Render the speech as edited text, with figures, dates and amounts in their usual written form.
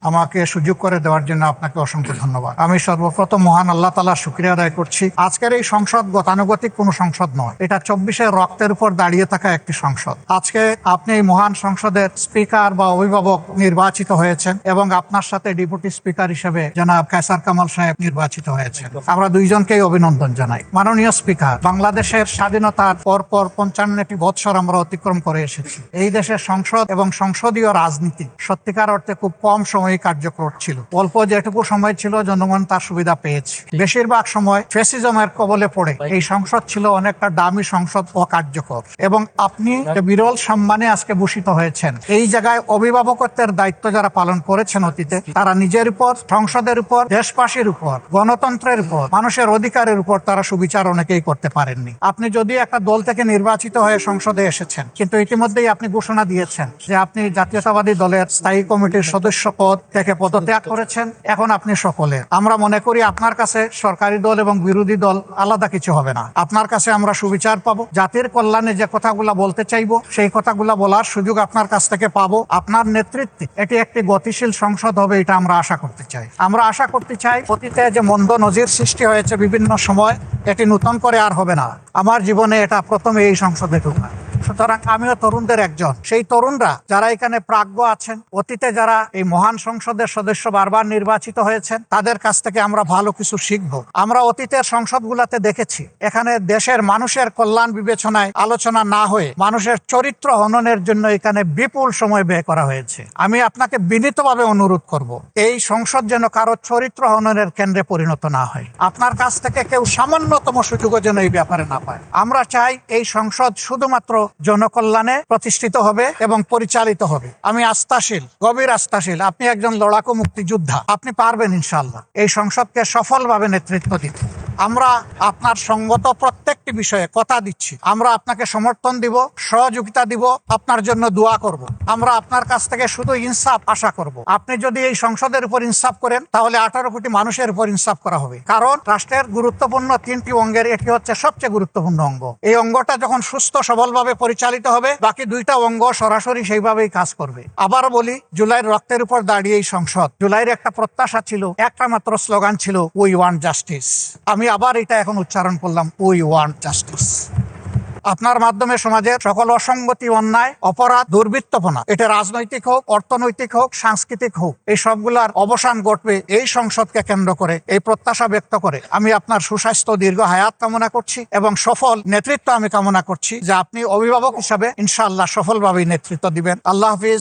আমাকে সুযোগ করে দেওয়ার জন্য আপনাকে অসংখ্য ধন্যবাদ। আমি সর্বপ্রথম মহান আল্লাহ তাআলার শুকরিয়া আদায় করছি। আজকের এই সংসদ গতানুগতিক কোনো সংসদ নয়, এটা 24-এর রক্তের উপর দাঁড়িয়ে থাকা একটি সংসদ। আজকে আপনি এই মহান সংসদের স্পিকার বা অভিভাবক নির্বাচিত হয়েছেন এবং আপনার সাথে ডেপুটি স্পিকার হিসেবে জনাব কায়সার কামাল সাহেব নির্বাচিত হয়েছেন। আমরা দুইজনকেই অভিনন্দন জানাই। মাননীয় স্পিকার, বাংলাদেশের স্বাধীনতার পরপর 55টি বৎসর আমরা অতিক্রম করে এসেছি। এই দেশের সংসদ এবং সংসদীয় রাজনীতি সত্যিকার অর্থে খুব কম সময়ে কার্যকর ছিল। অল্প যেটুকু সময় ছিল জনগণ তার সুবিধা পেয়েছে। বেশিরভাগ সময় ফ্যাসিজমের কবলে পড়ে এই সংসদ ছিল অনেকটা দামি সংসদ ও কার্যকর। এবং আপনি বিরল সম্মানে আজকে ভূষিত হয়েছেন। এই জায়গায় অভিভাবকত্বের দায়িত্ব যারা পালন করেছেন অতীতে, তারা নিজের উপর, সংসদের উপর, দেশবাসীর উপর, গণতন্ত্রের উপর, মানুষের অধিকারের উপর তারা সুবিচার অনেকেই করতে পারেননি। আপনি যদি একটা দল থেকে নির্বাচিত হয়ে সংসদে এসেছেন, কিন্তু ইতিমধ্যেই আপনি ঘোষণা দিয়েছেন যে আপনি জাতীয়তাবাদী দলের স্থায়ী কমিটির সদস্য পদ থেকে পদত্যাগ করেছেন। এখন আপনি সকলে, আমরা মনে করি আপনার কাছে সরকারি দল এবং বিরোধী দল আলাদা কিছু হবে না। আপনার কাছে আমরা সুবিচার পাবো, জাতির কল্যাণে যে কথাগুলো বলতে চাইবো সেই কথাগুলো বলার সুযোগ আপনার কাছ থেকে পাবো। আপনার নেতৃত্বে এটি একটি গতিশীল সংসদ হবে, এটা আমরা আশা করতে চাই। আমরা আশা করতে চাই অতীতে যে মন্দ নজির সৃষ্টি হয়েছে বিভিন্ন সময়, এটি নতুন করে আর হবে না। আমার জীবনে এটা প্রথমে এই সংসদে ঢোকা। সুতরাং আমিও তরুণদের একজন। সেই তরুণরা যারা এখানে প্রাজ্ঞ আছেন, অতীতে যারা এই মহান সংসদের সদস্য বারবার নির্বাচিত হয়েছেন, তাদের কাছ থেকে আমরা ভালো কিছু শিখব। আমরা অতীতের সংসদগুলোতে দেখেছি এখানে দেশের মানুষের কল্যাণ বিবেচনায় আলোচনা না হয়ে মানুষের চরিত্র হননের জন্য এখানে বিপুল সময় ব্যয় করা হয়েছে। আমি আপনাকে বিনীতভাবে অনুরোধ করব, এই সংসদ যেন কারো চরিত্র হননের কেন্দ্রে পরিণত না হয়। আপনার কাছ থেকে কেউ সামান্যতম সুযোগও যেন এই ব্যাপারে না পায়। আমরা চাই এই সংসদ শুধুমাত্র জনকল্যাণে প্রতিষ্ঠিত হবে এবং পরিচালিত হবে। আমি আস্থাশীল, গভীর আস্থাশীল। আপনি একজন লড়াকু মুক্তিযোদ্ধা, আপনি পারবেন ইনশাআল্লাহ এই সংসদকে সফলভাবে নেতৃত্ব দিতে। আমরা আপনার সঙ্গত প্রত্যেকটি বিষয়ে কথা দিচ্ছি, আমরা আপনাকে সমর্থন দিব, সহযোগিতা দিব, আপনার জন্য দোয়া করব। আমরা আপনার কাছ থেকে শুধু ইনসাফ আশা করব। আপনি যদি এই সংসদের উপর ইনসাফ করেন, তাহলে 18 কোটি মানুষের উপর ইনসাফ করা হবে। কারণ রাষ্ট্রের গুরুত্বপূর্ণ 3টি অঙ্গের এটি হচ্ছে সবচেয়ে গুরুত্বপূর্ণ অঙ্গ। এই অঙ্গটা যখন সুস্থ সবলভাবে পরিচালিত হবে, বাকি 2টা অঙ্গ সরাসরি সেইভাবেই কাজ করবে। আবারও বলি, জুলাইয়ের রক্তের উপর দাঁড়িয়ে এই সংসদ, জুলাইয়ের একটা প্রত্যাশা ছিল, একটা মাত্র স্লোগান ছিল, উই ওয়ান্ট জাস্টিস। আমি আবার এটা এখন উচ্চারণ করলাম, উই ওয়ান্ট জাস্টিস। আপনার মাধ্যমে সমাজের সকল অসঙ্গতি, অন্যায়, অপরাধ, দুর্বৃত্তপনা, এটা রাজনৈতিক হোক, অর্থনৈতিক হোক, সাংস্কৃতিক হোক, এই সবগুলার অবসান ঘটবে এই সংসদকে কেন্দ্র করে। এই প্রত্যাশা ব্যক্ত করে আমি আপনার সুস্বাস্থ্য, দীর্ঘ হায়াত কামনা করছি এবং সফল নেতৃত্ব আমি কামনা করছি, যে আপনি অভিভাবক হিসাবে ইনশাআল্লাহ সফলভাবে নেতৃত্ব দিবেন। আল্লাহ হাফিজ।